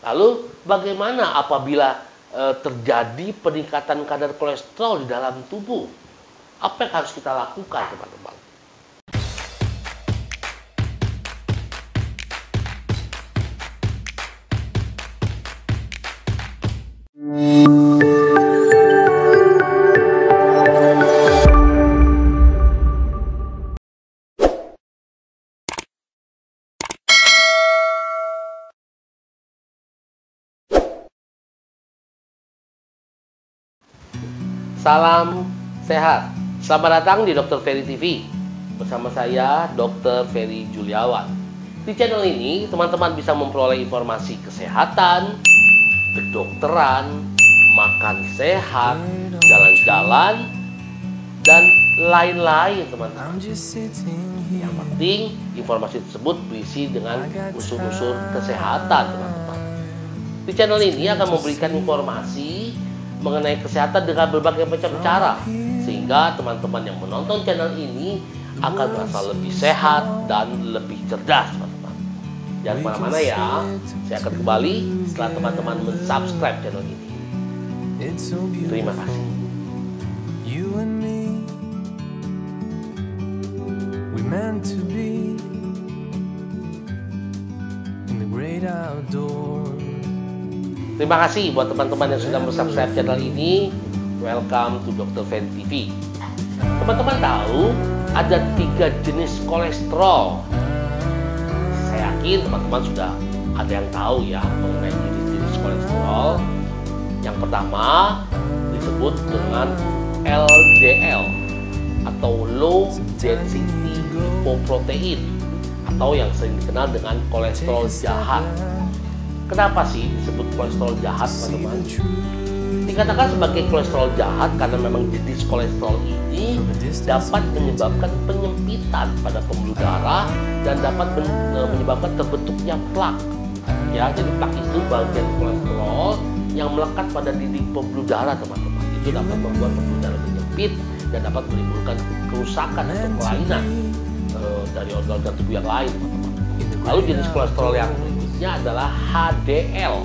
Lalu bagaimana apabila terjadi peningkatan kadar kolesterol di dalam tubuh? Apa yang harus kita lakukan, teman-teman? Salam sehat. Selamat datang di Dr. Ferry TV. Bersama saya Dr. Ferry Juliawan. Di channel ini teman-teman bisa memperoleh informasi kesehatan, kedokteran, makan sehat, jalan-jalan, dan lain-lain, teman-teman. Yang penting informasi tersebut berisi dengan unsur-unsur kesehatan, teman-teman. Di channel ini akan memberikan informasi mengenai kesehatan dengan berbagai macam cara, sehingga teman-teman yang menonton channel ini akan merasa lebih sehat dan lebih cerdas, teman-teman. Jangan kemana-mana ya, saya akan kembali setelah teman-teman mensubscribe channel ini. Terima kasih. Terima kasih buat teman-teman yang sudah subscribe channel ini. Welcome to Dr. Ferry TV. Teman-teman tahu ada 3 jenis kolesterol. Saya yakin teman-teman sudah ada yang tahu ya mengenai jenis-jenis kolesterol. Yang pertama disebut dengan LDL atau Low Density Lipoprotein, atau yang sering dikenal dengan kolesterol jahat. Kenapa sih disebut kolesterol jahat, teman-teman? Dikatakan sebagai kolesterol jahat karena memang jenis kolesterol ini dapat menyebabkan penyempitan pada pembuluh darah dan dapat menyebabkan terbentuknya plak. Ya, jadi plak itu bagian kolesterol yang melekat pada dinding pembuluh darah, teman-teman. Itu dapat membuat pembuluh darah menyempit dan dapat menimbulkan kerusakan atau kelainan dari organ-organ tubuh yang lain, teman-teman. Lalu jenis kolesterol yang berikutnya adalah HDL.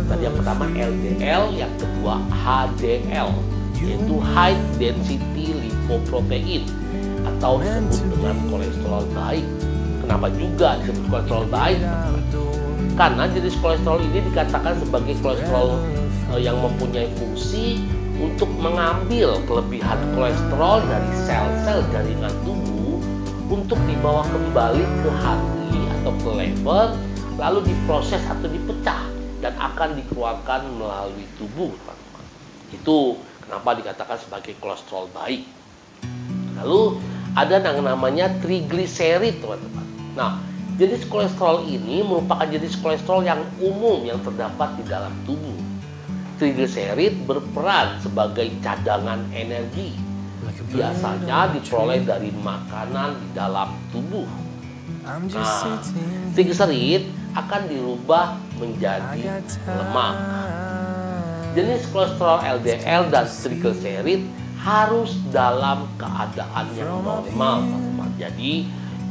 Tadi yang pertama LDL, yang kedua HDL, yaitu High Density Lipoprotein atau disebut dengan kolesterol baik. Kenapa juga disebut kolesterol baik? Karena jenis kolesterol ini dikatakan sebagai kolesterol yang mempunyai fungsi untuk mengambil kelebihan kolesterol dari sel-sel jaringan tubuh untuk dibawa kembali ke hati atau ke lever, lalu diproses atau dipecah dan akan dikeluarkan melalui tubuh, teman-teman. Itu kenapa dikatakan sebagai kolesterol baik. Lalu ada yang namanya trigliserid, teman-teman. Nah, jenis kolesterol ini merupakan jenis kolesterol yang umum yang terdapat di dalam tubuh. Trigliserid berperan sebagai cadangan energi. Biasanya diperoleh dari makanan di dalam tubuh. Nah, trigliserid akan dirubah menjadi lemak. Jenis kolesterol LDL dan trigliserid harus dalam keadaan yang normal, teman-teman. Jadi,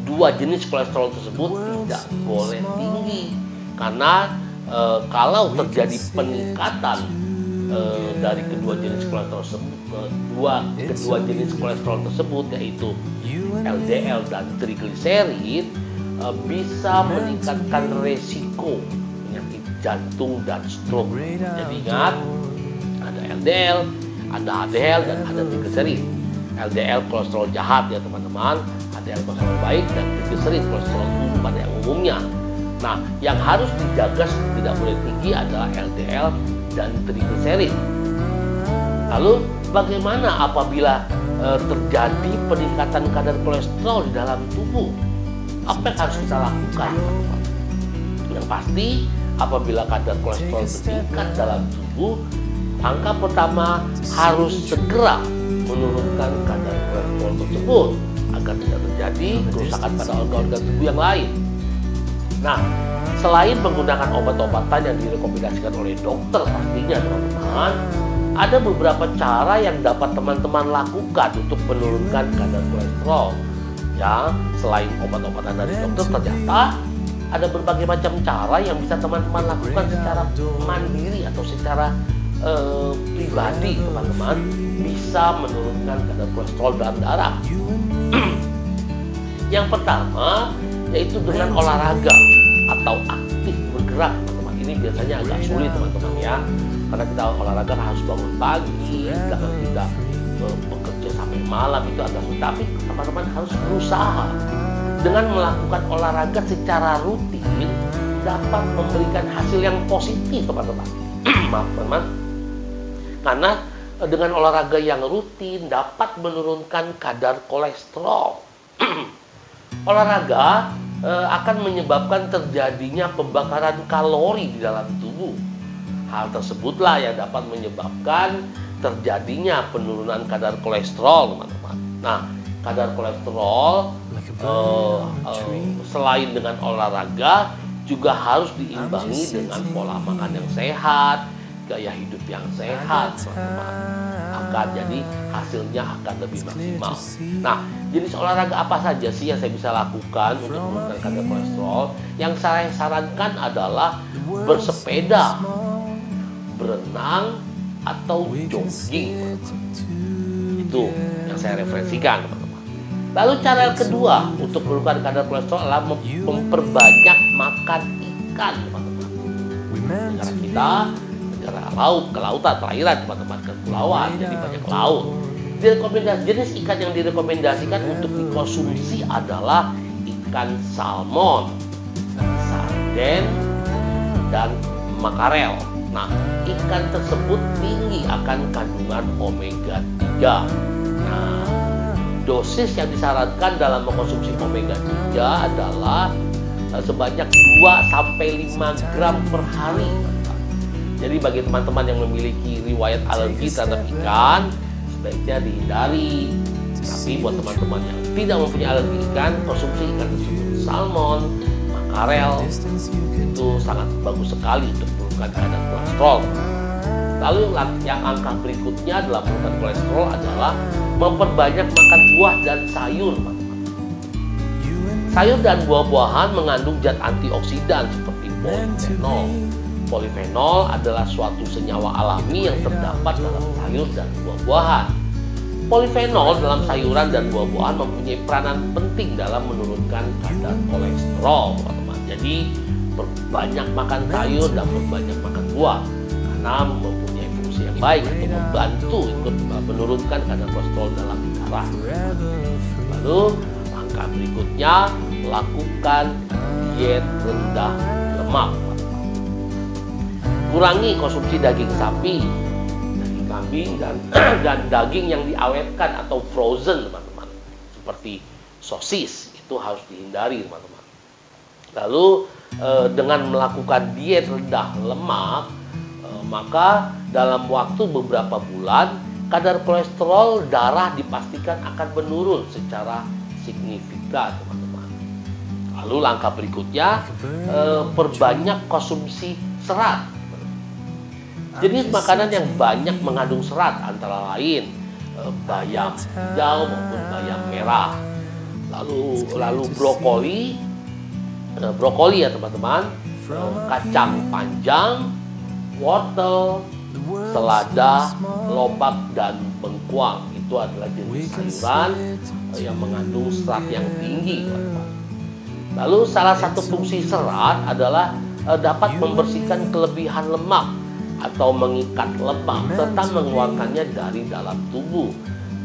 2 jenis kolesterol tersebut tidak boleh tinggi, karena kalau terjadi peningkatan dari kedua jenis kolesterol tersebut, kedua jenis kolesterol tersebut yaitu LDL dan trigliserid, bisa meningkatkan resiko penyakit jantung dan stroke. Jadi ingat, ada LDL, ada HDL, dan ada trigliserid. LDL kolesterol jahat ya, teman-teman. HDL kolesterol baik, dan trigliserid kolesterol umum pada yang umumnya. Nah, yang harus dijaga tidak boleh tinggi adalah LDL dan trigliserid. Lalu bagaimana apabila terjadi peningkatan kadar kolesterol di dalam tubuh? Apa yang harus kita lakukan, teman-teman? Yang pasti, apabila kadar kolesterol meningkat dalam tubuh, langkah pertama harus segera menurunkan kadar kolesterol tersebut agar tidak terjadi kerusakan pada organ-organ tubuh yang lain. Nah, selain menggunakan obat-obatan yang direkomendasikan oleh dokter pastinya, teman-teman, ada beberapa cara yang dapat teman-teman lakukan untuk menurunkan kadar kolesterol. Ya, selain obat-obatan dari dokter, ternyata ada berbagai macam cara yang bisa teman-teman lakukan secara mandiri atau secara pribadi. Teman-teman bisa menurunkan kadar kolesterol dalam darah. Yang pertama yaitu dengan olahraga atau aktif bergerak, teman-teman. Ini biasanya agak sulit, teman-teman ya, karena kita olahraga harus bangun pagi, jangan kita bekerja sampai malam, itu agak sulit. Tapi teman-teman harus berusaha. Dengan melakukan olahraga secara rutin dapat memberikan hasil yang positif, teman-teman. Maaf, teman-teman. Karena dengan olahraga yang rutin dapat menurunkan kadar kolesterol. Olahraga akan menyebabkan terjadinya pembakaran kalori di dalam tubuh. Hal tersebutlah yang dapat menyebabkan terjadinya penurunan kadar kolesterol, teman-teman. Nah, kadar kolesterol selain dengan olahraga juga harus diimbangi dengan pola makan yang sehat, gaya hidup yang sehat, teman-teman. Akan jadi hasilnya akan lebih maksimal. Nah, jenis olahraga apa saja sih yang saya bisa lakukan untuk menurunkan kadar kolesterol? Yang saya sarankan adalah bersepeda, berenang, atau jogging. Itu yang saya referensikan, teman-teman. Lalu cara kedua untuk menurunkan kadar kolesterol adalah memperbanyak makan ikan, teman-teman. Negara kita negara laut, kelautan, perairan, teman-teman, kepulauan, jadi banyak laut. Jenis ikan yang direkomendasikan untuk dikonsumsi adalah ikan salmon, sarden, dan makarel. Nah, ikan tersebut tinggi akan kandungan omega 3. Nah, dosis yang disarankan dalam mengkonsumsi omega 3 adalah sebanyak 2-5 gram per hari. Jadi bagi teman-teman yang memiliki riwayat alergi terhadap ikan, sebaiknya dihindari. Tapi buat teman-teman yang tidak mempunyai alergi ikan, konsumsi ikan tersebut, salmon, makarel, itu sangat bagus sekali untuk menurunkan kadar kolesterol. Lalu yang angka berikutnya dalam menurunkan kolesterol adalah memperbanyak makan buah dan sayur, teman-teman. Sayur dan buah-buahan mengandung zat antioksidan seperti polifenol. Polifenol adalah suatu senyawa alami yang terdapat dalam sayur dan buah-buahan. Polifenol dalam sayuran dan buah-buahan mempunyai peranan penting dalam menurunkan kadar kolesterol, teman-teman. Jadi, perbanyak makan sayur dan perbanyak makan buah karena mempunyai fungsi yang baik untuk membantu ikut menurunkan kadar kolesterol dalam darah. Lalu, langkah berikutnya, lakukan diet rendah lemak. Kurangi konsumsi daging sapi, daging kambing, dan daging yang diawetkan atau frozen, teman-teman. Seperti sosis, itu harus dihindari, teman-teman. Lalu dengan melakukan diet rendah lemak, maka dalam waktu beberapa bulan kadar kolesterol darah dipastikan akan menurun secara signifikan, teman-teman. Lalu langkah berikutnya, perbanyak konsumsi serat. Jenis makanan yang banyak mengandung serat antara lain bayam hijau maupun bayam merah. Lalu brokoli ya, teman-teman, kacang panjang, wortel, selada, lobak, dan bengkuang. Itu adalah jenis sayuran yang mengandung serat yang tinggi, teman-teman. Lalu salah satu fungsi serat adalah dapat membersihkan kelebihan lemak atau mengikat lemak serta mengeluarkannya dari dalam tubuh.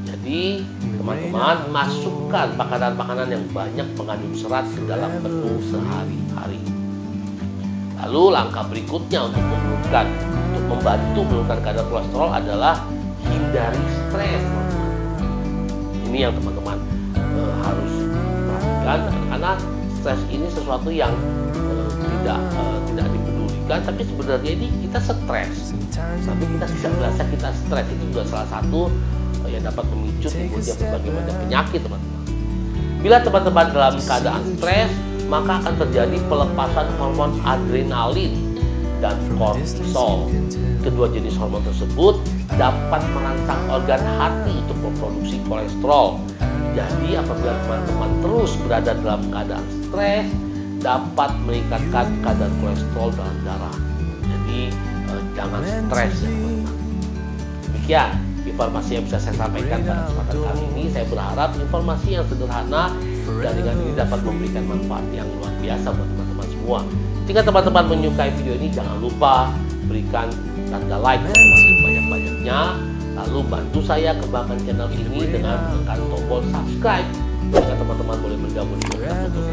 Jadi teman-teman masukkan makanan-makanan yang banyak mengandung serat ke dalam menu sehari-hari. Lalu langkah berikutnya untuk membantu menurunkan kadar kolesterol adalah hindari stres. Ini yang teman-teman harus perhatikan, karena stres ini sesuatu yang tidak dipedulikan, tapi sebenarnya ini kita stres, tapi kita tidak merasa kita stres. Itu juga salah satu yang dapat memicu timbulnya berbagai macam penyakit, teman-teman. Bila teman-teman dalam keadaan stres, maka akan terjadi pelepasan hormon adrenalin dan kortisol. Kedua jenis hormon tersebut dapat merangsang organ hati untuk memproduksi kolesterol. Jadi apabila teman-teman terus berada dalam keadaan stres, dapat meningkatkan kadar kolesterol dalam darah. Jadi jangan stres ya teman-teman. Demikian informasi yang bisa saya sampaikan pada kesempatan kali ini. Saya berharap informasi yang sederhana dan dengan ini dapat memberikan manfaat yang luar biasa buat teman-teman semua. Jika teman-teman menyukai video ini, jangan lupa berikan tanda like teman-teman sebanyak-banyaknya. Lalu bantu saya kembangkan channel ini dengan menekan tombol subscribe. Sehingga teman-teman boleh bergabung di komunitas untuk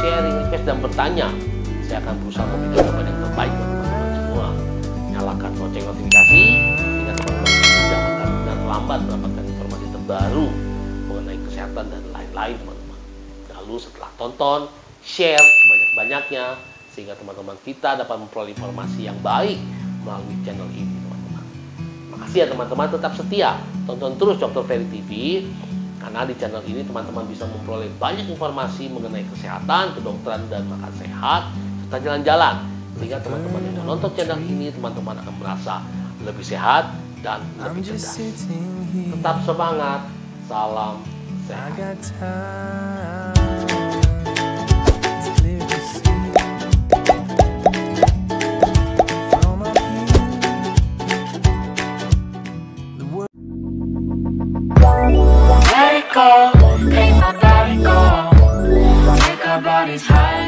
sharing, request, dan bertanya. Saya akan berusaha memberikan jawaban yang terbaik buat teman-teman semua. Nyalakan lonceng notifikasi sehingga teman-teman tidak akan terlambat mendapatkan informasi terbaru mengenai kesehatan dan lain-lain teman-teman. Lalu setelah tonton, share sebanyak-banyaknya sehingga teman-teman kita dapat memperoleh informasi yang baik melalui channel ini teman-teman. Makasih ya teman-teman, tetap setia tonton terus Dr. Ferry TV, karena di channel ini teman-teman bisa memperoleh banyak informasi mengenai kesehatan, kedokteran, dan makan sehat serta jalan-jalan. Sehingga teman-teman yang menonton channel ini, teman-teman akan merasa lebih sehat dan lebih cerdas. Tetap semangat, salam sehat. Let it go, make my body go. Make our bodies high.